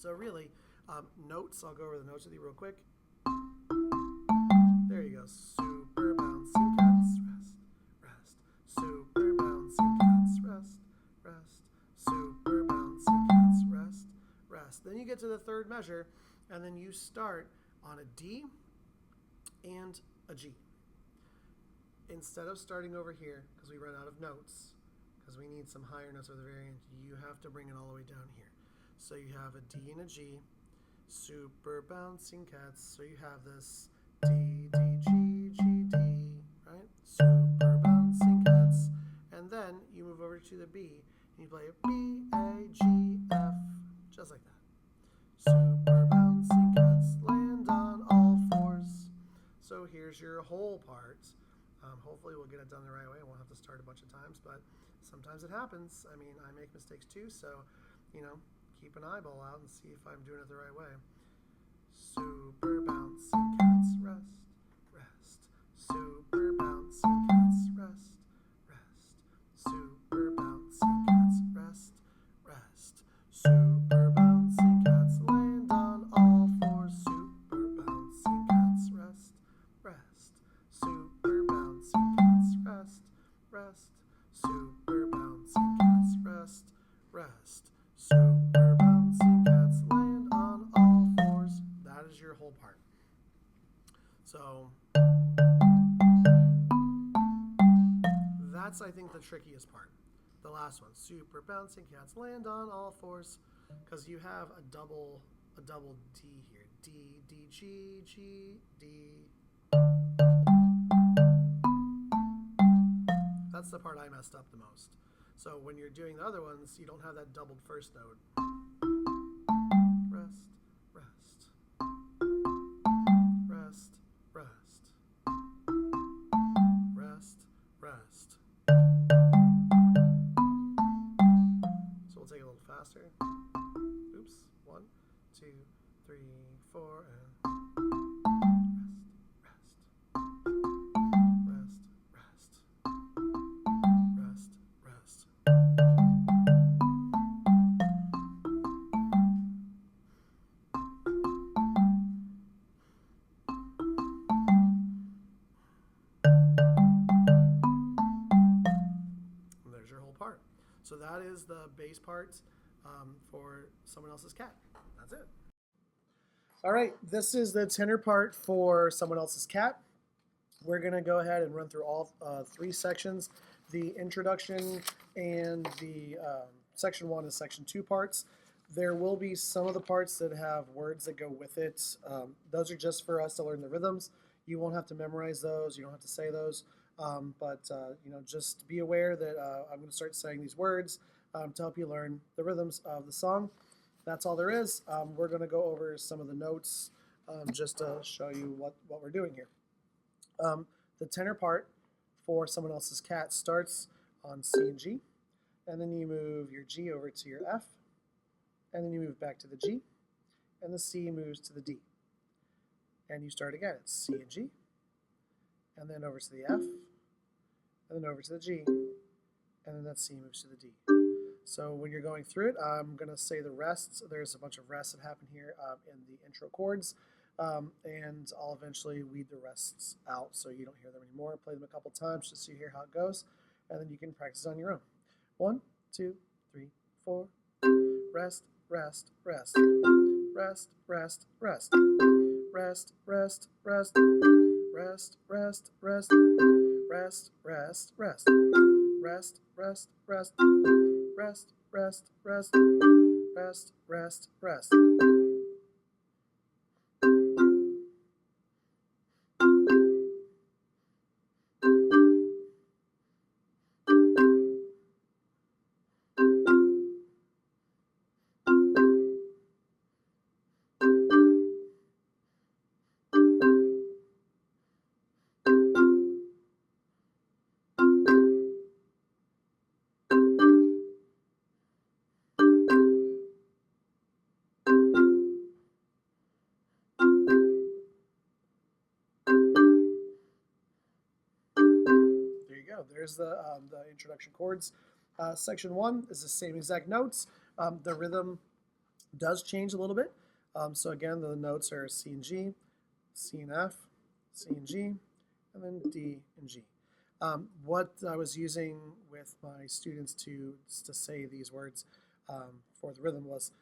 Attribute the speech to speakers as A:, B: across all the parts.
A: So really, notes, I'll go over the notes with you real quick. There you go. Super bouncing cats, rest, rest. Super bouncing cats, rest, rest. Super bouncing cats, rest, rest. Then you get to the third measure, and then you start on a D and a G. Instead of starting over here, because we run out of notes, because we need some higher notes at the very end, you have to bring it all the way down here. So you have a D and a G, super bouncing cats. So you have this D, D, G, G, D, right? Super bouncing cats. And then you move over to the B, and you play a B, A, G, F, just like that. Super bouncing cats land on all fours. So here's your whole part. Hopefully we'll get it done the right way. I won't have to start a bunch of times, but sometimes it happens. I mean, I make mistakes too, so, you know, keep an eyeball out and see if I'm doing it the right way. Super bouncing cats, rest, rest. Super bouncing cats, rest, rest. Super bouncing cats, rest, rest. Super bouncing cats land on all fours. Super bouncing cats, rest, rest. Super bouncing cats, rest, rest. Super bouncing cats, rest, rest. Super bouncing cats land on all fours. That is your whole part. So that's, I think, the trickiest part. The last one, super bouncing cats land on all fours, because you have a double D here. D, D, G, G, D. That's the part I messed up the most. So when you're doing the other ones, you don't have that doubled first note. Rest, rest. Rest, rest. Rest, rest. So we'll take it a little faster. Oops. 1, 2, 3, 4, and rest, rest. Rest, rest. And there's your whole part. So that is the bass part for Someone Else's Cat. That's it. All right, this is the tenor part for Someone Else's Cat. We're going to go ahead and run through all 3 sections, the introduction and the section 1 and section 2 parts. There will be some of the parts that have words that go with it. Those are just for us to learn the rhythms. You won't have to memorize those. You don't have to say those. But you know, just be aware that I'm going to start saying these words to help you learn the rhythms of the song. That's all there is. We're going to go over some of the notes just to show you what we're doing here. The tenor part for Someone Else's Cat starts on C and G, and then you move your G over to your F, and then you move back to the G, and the C moves to the D. And you start again. It's C and G, and then over to the F, and then over to the G, and then that C moves to the D. So when you're going through it, I'm going to say the rests. There's a bunch of rests that happen here in the intro chords, and I'll eventually weed the rests out so you don't hear them anymore. Play them a couple times just so you hear how it goes, and then you can practice on your own. 1, 2, 3, 4. Rest, rest, rest. Rest, rest, rest. Rest, rest, rest. Rest, rest, rest. Rest, rest, rest. Rest, rest, rest. Rest, rest, rest. Rest, rest, rest. There's the introduction chords. Section 1 is the same exact notes. The rhythm Does change a little bit. So again, the notes are C and G, C and F, C and G, and then D and G. What I was using with my students to say these words for the rhythm was,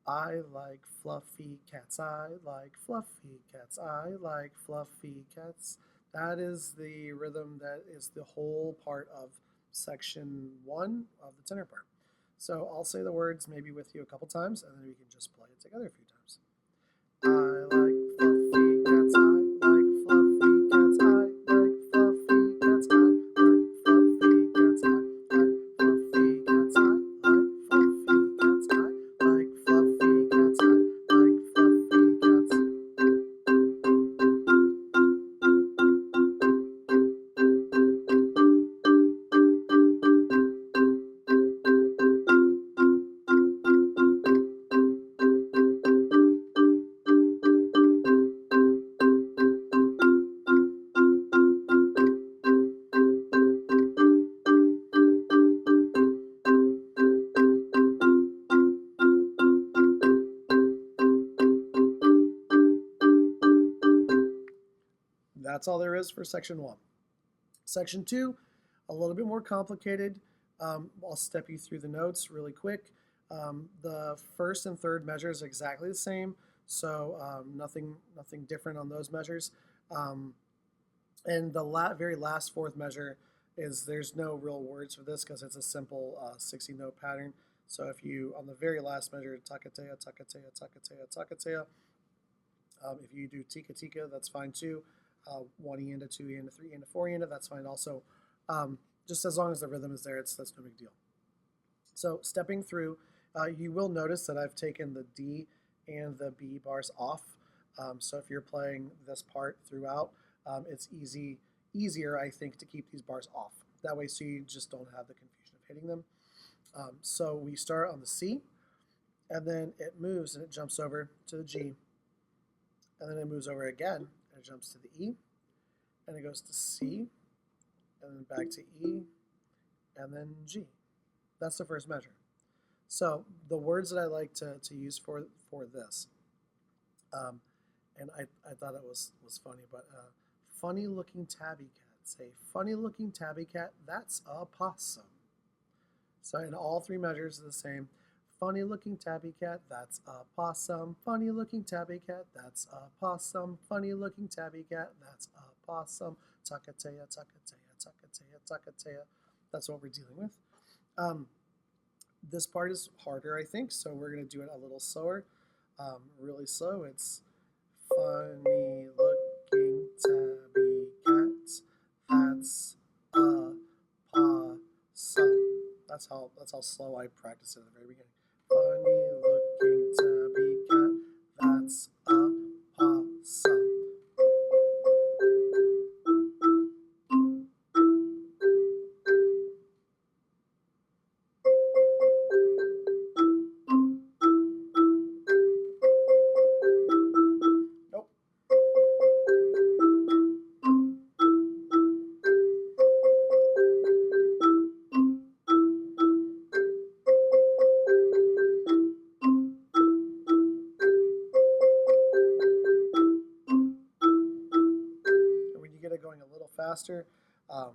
A: I like fluffy cats, I like fluffy cats, I like fluffy cats. That is the rhythm that is the whole part of section 1 of the tenor part. So I'll say the words maybe with you a couple times, and then we can just play it together a few times. I like fluffy cats, I like fluffy cats, I like fluffy cats, I like fluffy cats, I like fluffy cats, I like fluffy cats, I like fluffy cats, I like fluffy cats. That's all there is for section 1. Section 2, a little bit more complicated. I'll step you through the notes really quick. The first and third measures are exactly the same, so nothing different on those measures. And the very last fourth measure is, there's no real words for this because it's a simple 60-note pattern. So if you, on the very last measure, takatea, takatea, takatea, takatea, if you do tika tika, that's fine too. 1 eanda, 2 eanda, 3 eanda, 4 eanda, that's fine also. Just as long as the rhythm is there, that's no big deal. So stepping through, you will notice that I've taken the D and the B bars off. So if you're playing this part throughout, it's easier, I think, to keep these bars off. That way, so you just don't have the confusion of hitting them. So we start on the C, and then it moves and it jumps over to the G, and then it moves over again, and it jumps to the E, and it goes to C, and then back to E, and then G. That's the first measure. So the words that I like to use for this, and I thought it was funny, but funny looking tabby cat. Say, funny looking tabby cat, that's a possum. So in all three measures are the same. Funny looking tabby cat, that's a possum. Funny looking tabby cat, that's a possum. Funny looking tabby cat, that's a possum. Takatea, takatea, takatea, takatea. That's what we're dealing with. This part is harder, I think, so we're going to do it a little slower. Really slow. It's funny looking tabby cat, that's a possum. That's how slow I practiced it at the very beginning. Funny looking tabby cat, that's a possum. Nope. And when you get it going a little faster, and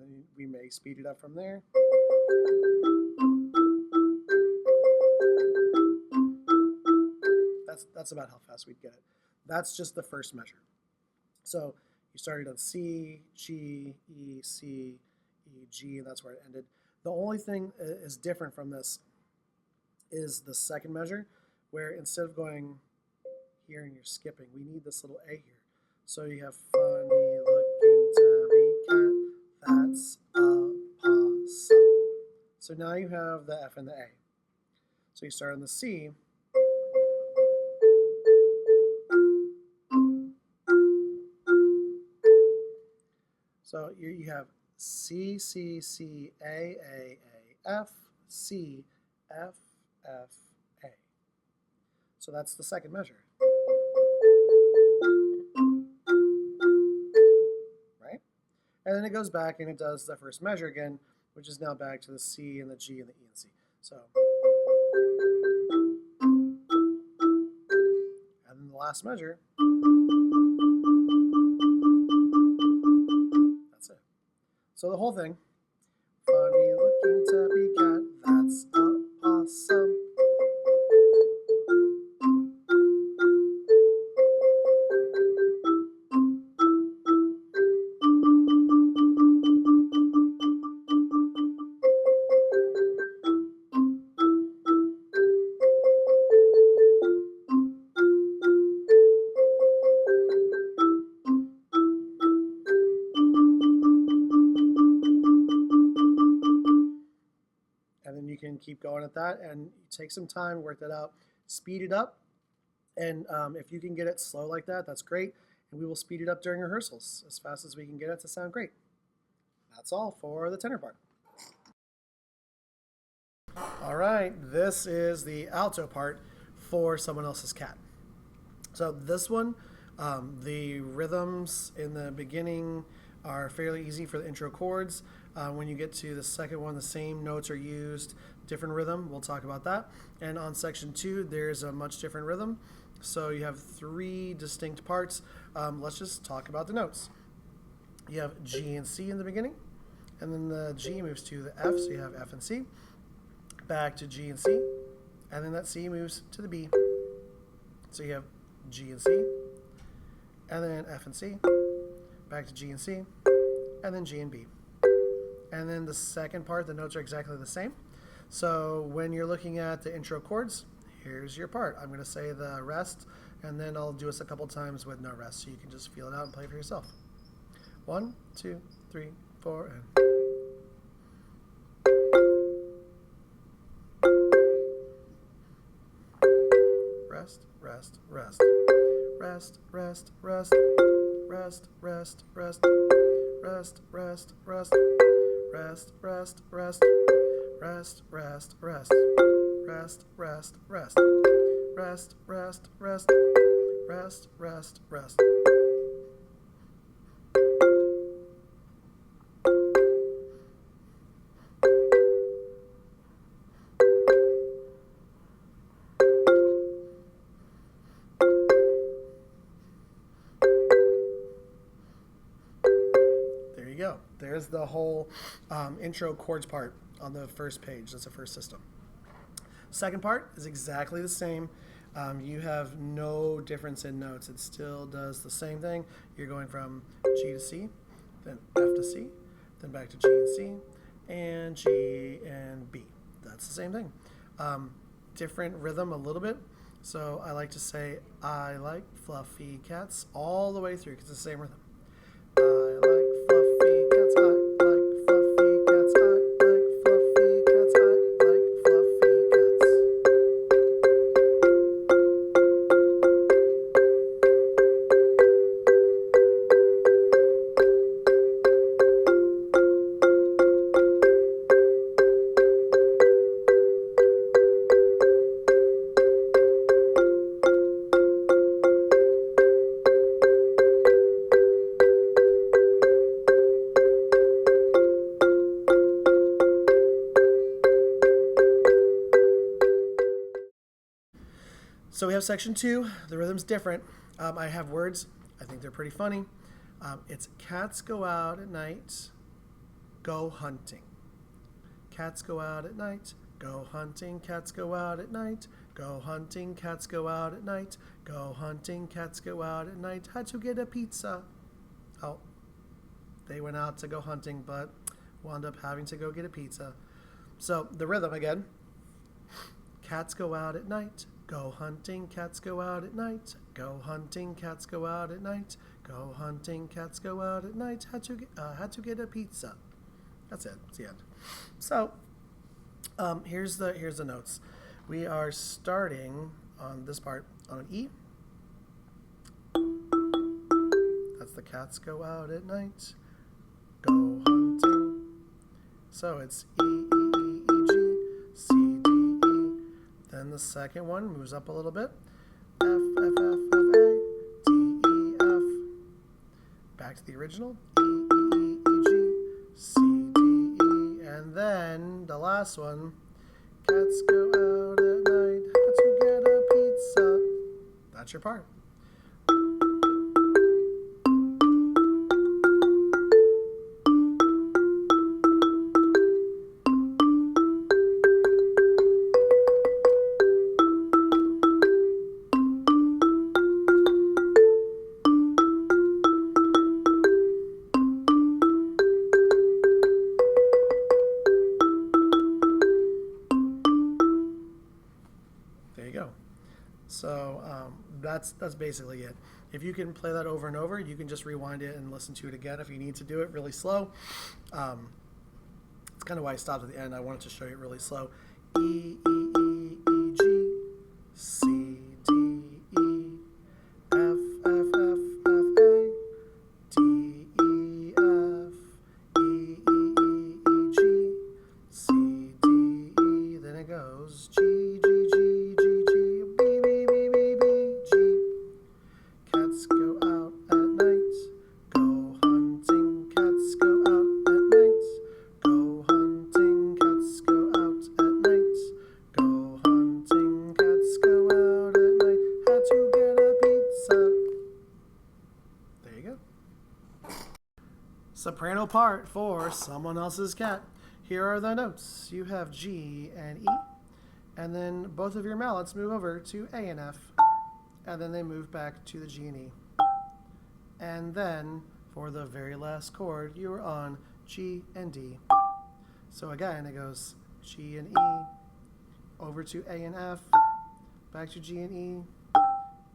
A: then we may speed it up from there. That's about how fast we'd get it. That's just the first measure. So you started on C, G, E, C, E, G, and that's where it ended. The only thing is different from this is the second measure, where instead of going here and you're skipping, we need this little A here. So you have funny looking tabby cat, that's a possum. So now you have the F and the A. So you start on the C. So you have C, C, C, A, F, C, F, F, A. So that's the second measure. Right? And then it goes back and it does the first measure again, which is now back to the C and the G and the E and C. So, and then the last measure, that's it. So the whole thing, funny looking tabby cat, that's a possum. And then you can keep going at that and take some time, work that out, speed it up. And if you can get it slow like that, that's great. And we will speed it up during rehearsals as fast as we can get it to sound great. That's all for the tenor part. All right, this is the alto part for Someone Else's Cat. So this one, the rhythms in the beginning are fairly easy for the intro chords. When you get to the second one, the same notes are used, different rhythm. We'll talk about that. And on section 2, there's a much different rhythm. So you have 3 distinct parts. Let's just talk about the notes. You have G and C in the beginning, and then the G moves to the F, so you have F and C, back to G and C, and then that C moves to the B. So you have G and C, and then F and C, back to G and C, and then G and B. And then the second part, the notes are exactly the same. So when you're looking at the intro chords, here's your part. I'm going to say the rest, and then I'll do this a couple times with no rest, so you can just feel it out and play for yourself. 1, 2, 3, 4, and... Rest, rest, rest. Rest, rest, rest. Rest, rest, rest. Rest, rest, rest. Rest, rest, rest. Rest, rest, rest. Rest, rest, rest. Rest, rest, rest. Rest, rest, rest. There you go. There's the whole intro chords part on the first page. That's the first system. Second part is exactly the same. You have no difference in notes. It still does the same thing. You're going from G to C, then F to C, then back to G and C, and G and B. That's the same thing. Different rhythm a little bit. So I like to say, I like fluffy cats all the way through because it's the same rhythm. I like fluffy cats, I like fluffy cats, I like fluffy cats, I like fluffy cats. So we have section 2. The rhythm's different. I have words. I think they're pretty funny. It's cats go out at night, go hunting. Cats go out at night, go hunting. Cats go out at night, go hunting. Cats go out at night, go hunting. Cats go out at night. Had to get a pizza. Oh, they went out to go hunting, but wound up having to go get a pizza. So the rhythm again. Cats go out at night, go hunting. Cats go out at night, go hunting. Cats go out at night, go hunting. Cats go out at night. Had to get a pizza. That's it. That's the end. So here's the notes. We are starting on this part on an E. That's the cats go out at night, go hunting. So it's E, E, E, E, G, C, D, E. Then the second one moves up a little bit. F, F, F, F, A, D, E, F. Back to the original. E, E, E, E, G, And then the last one, cats go out at night to get a pizza. That's your part. There you go. So that's basically it. If you can play that over and over, you can just rewind it and listen to it again if you need to do it really slow. It's kind of why I stopped at the end. I wanted to show you it really slow. E, E, E, E, G, C, D, E, F, F, F, F, A, D, E, F, E, E, E, E, G, C, D, E, then it goes G, G, G, G, G, B, B, B, B, B, G. Cats go out at night, go hunting, cats go out at night, go hunting, cats go out at night, go hunting, cats go out at night, had to get a pizza. There you go. Soprano part for Someone Else's Cat. Here are the notes. You have G and E, and then both of your mallets move over to A and F, and then they move back to the G and E. And then for the very last chord, you are on G and D. So again, it goes G and E, over to A and F, back to G and E,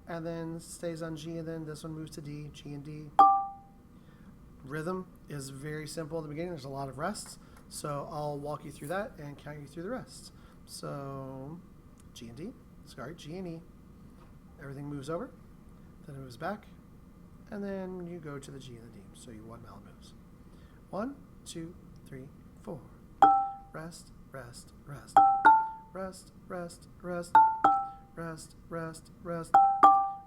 A: and then stays on G, and then this one moves to D, G and D. Rhythm is very simple at the beginning. There's a lot of rests. So I'll walk you through that and count you through the rest. So G and D, sorry, G and E. Everything moves over, then it moves back, and then you go to the G and the D. So you one mallet moves. 1, 2, 3, 4. Rest, rest, rest. Rest, rest, rest. Rest, rest, rest.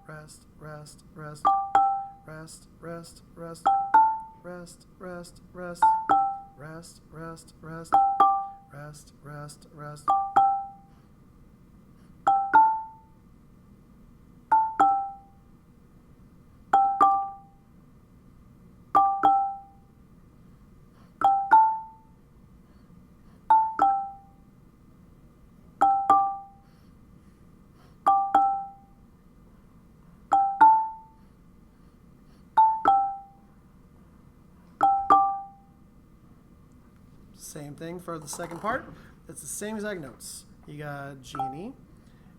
A: Rest, rest, rest. Rest, rest, rest. Rest, rest, rest. Rest, rest, rest. Rest, rest, rest. Same thing for the second part. It's the same exact notes. You got G and E,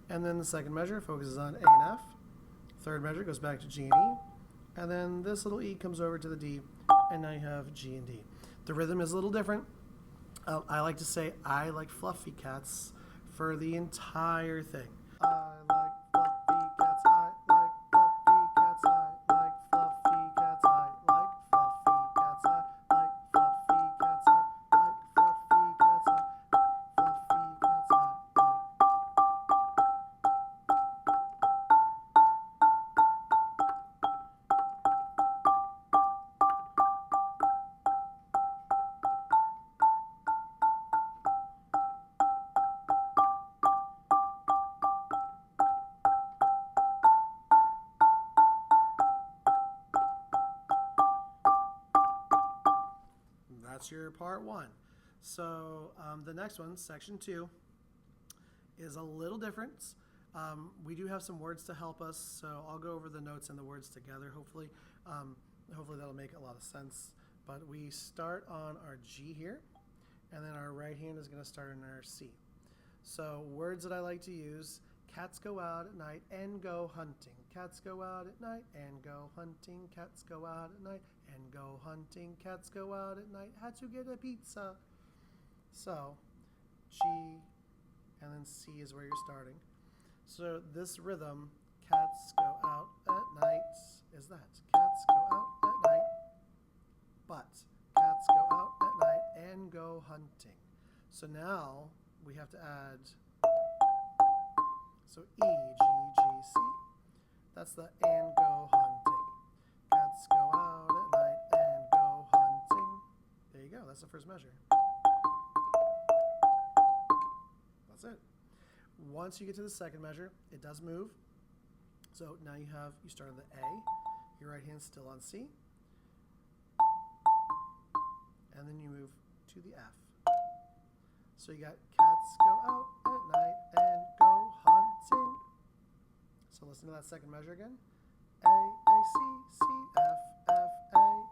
A: and then the second measure focuses on A and F. Third measure goes back to G and E, and then this little E comes over to the D, and now you have G and D. The rhythm is a little different. I like to say I like fluffy cats for the entire thing. I like fluffy cats, I like fluffy cats, I like fluffy cats, I like fluffy cats, I like fluffy cats, I like fluffy cats, I fluffy cats, I like. That's your part one. So the next one, section 2, is a little different. We do have some words to help us, so I'll go over the notes and the words together, hopefully. Hopefully that'll make a lot of sense. But we start on our G here, and then our right hand is going to start on our C. So words that I like to use: cats go out at night and go hunting. Cats go out at night and go hunting. Cats go out at night and go hunting. Cats go out at night, had to get a pizza. So G and then C is where you're starting. So this rhythm, cats go out at night, is that. Cats go out at night, but cats go out at night and go hunting. So now we have to add, so E, G, G, C. That's the and go hunting. Cats go out at night and go hunting. There you go, that's the first measure. That's it. Once you get to the second measure, it does move. So now you start on the A, your right hand's still on C, and then you move to the F. So you got cats go out at night and go hunting. So listen to that second measure again. A, C, C, F, F, A,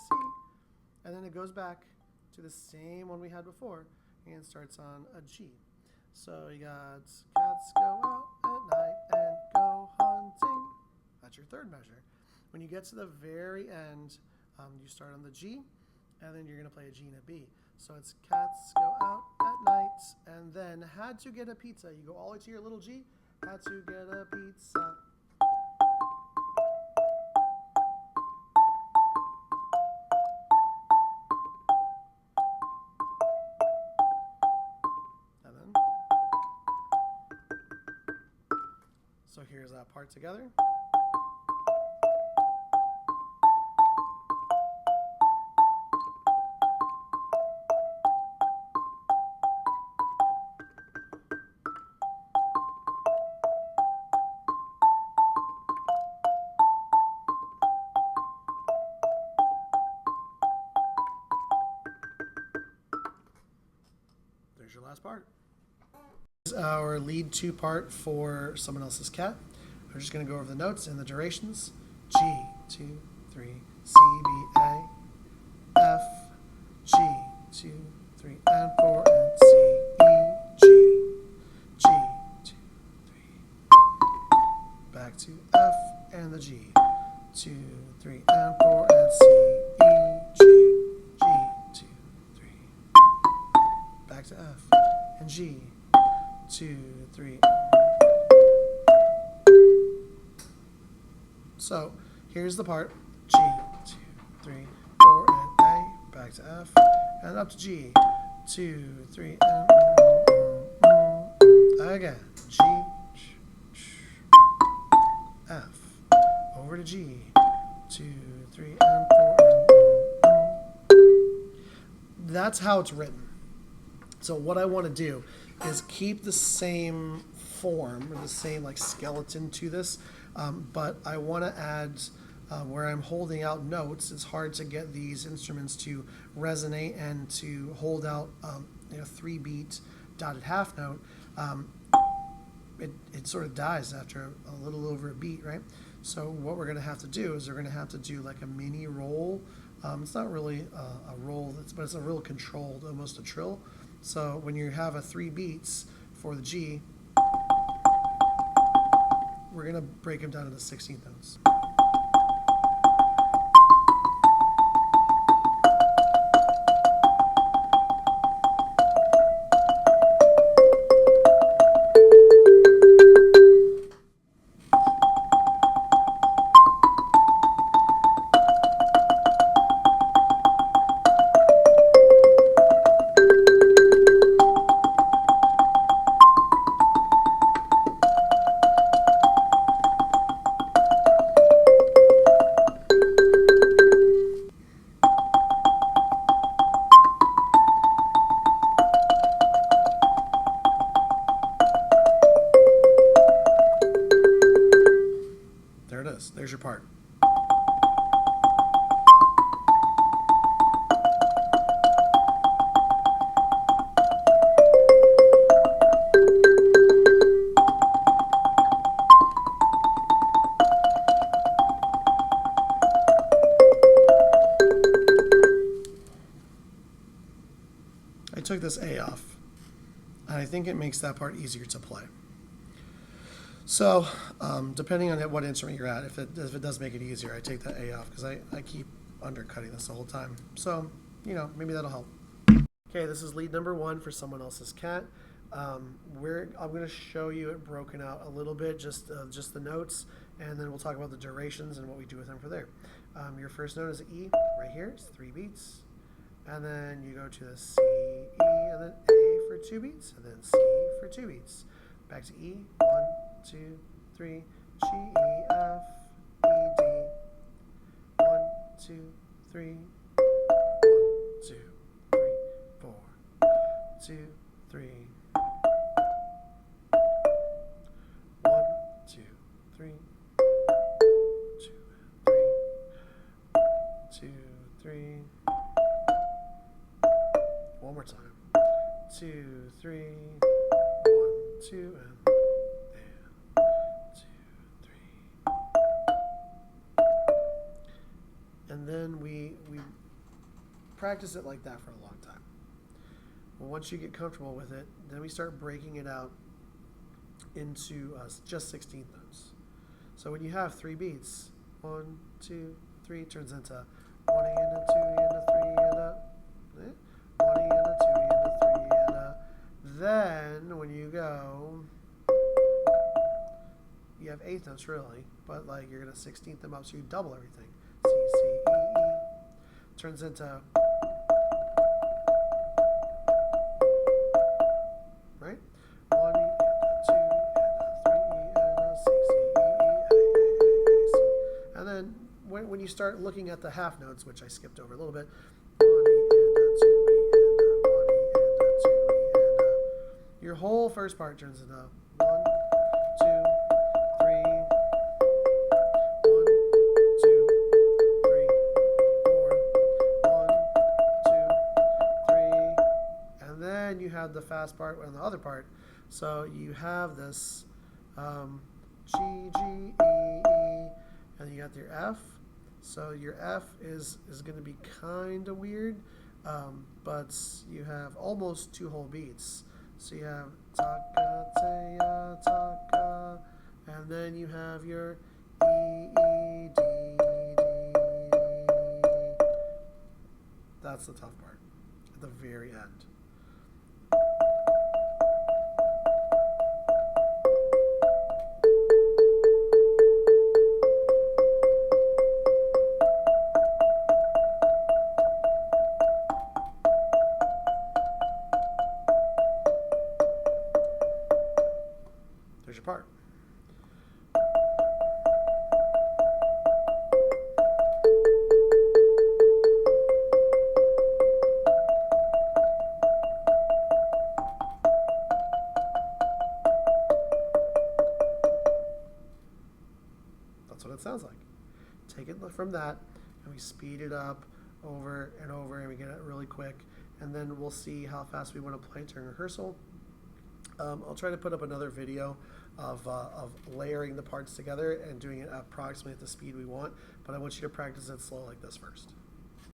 A: C. And then it goes back to the same one we had before and starts on a G. So you got cats go out at night and go hunting. That's your third measure. When you get to the very end, you start on the G, and then you're going to play a G and a B. So it's cats go out at night, and then had to get a pizza. You go all the way to your little G, had to get a pizza. And then, so here's that part together. There's your last part. This is our lead 2 part for Someone Else's Cat. We're just going to go over the notes and the durations. G, 2, 3, C, B, A, F, G, 2, 3, and 4, and C, E, G, G, 2, 3, back to F, and the G, 2, 3, and 4, and C, E, G, G, 2, 3, back to F, and G, 2, 3. So here's the part. G, 2, 3, 4, and A, back to F, and up to G, 2, 3, and again. G, F, over to G, 2, 3, and 4. That's how it's written. So what I want to do is keep the same form, or the same like skeleton to this, but I want to add where I'm holding out notes. It's hard to get these instruments to resonate and to hold out 3-beat dotted half note. It sort of dies after a little over a beat, right? So what we're going to have to do is we're going to have to do like a mini roll. It's not really a roll, but it's a real controlled, almost a trill. So when you have a 3 beats for the G, we're going to break them down into 16th notes. There it is. There's your part. I took this A off, and I think it makes that part easier to play. So, depending on what instrument you're at, if it does make it easier, I take that A off because I keep undercutting this the whole time. So, maybe that'll help. Okay, this is lead number 1 for Someone Else's Cat. I'm going to show you it broken out a little bit, just the notes, and then we'll talk about the durations and what we do with them for there. Your first note is E, right here. It's 3 beats. And then you go to the C, E, and then A for 2 beats, and then C for 2 beats. Back to E, 1, 2, 3, G, E, F, E, D, 1, 2, 3, 1, 2, 3, 4, 2, 3, more time. 2, 3, 1, 2, and 2, 3. And then we practice it like that for a long time. Well, once you get comfortable with it, then we start breaking it out into just 16th notes. So when you have 3 beats, 1, 2, 3 turns into 1 and a 2 and a 3 and a 1 and a 2 and a 3 and a. Then when you go, you have 8th notes really, but like you're gonna 16th them up, so you double everything. C, C, E, E turns into, right? 1 and a 2 and a 3 and a C, C, E, E, A, C. And then when you start looking at the half notes, which I skipped over a little bit, 1 and a 2 and a 1 and a 2 and a. Your whole first part turns into 1, 2, 3, 1, 2, 3, 4, 1, 2, 3, and then you have the fast part on the other part. So you have this G, G, E, E, and you got your F. So your F is going to be kind of weird, but you have almost 2 whole beats. So you have taka, teya, taka, and then you have your E, E, D, D. That's the tough part at the very end. There's your part. That's what it sounds like. Take it from that, and we speed it up over and over, and we get it really quick, and then we'll see how fast we want to play during rehearsal. I'll try to put up another video of layering the parts together and doing it approximately at the speed we want, but I want you to practice it slow like this first.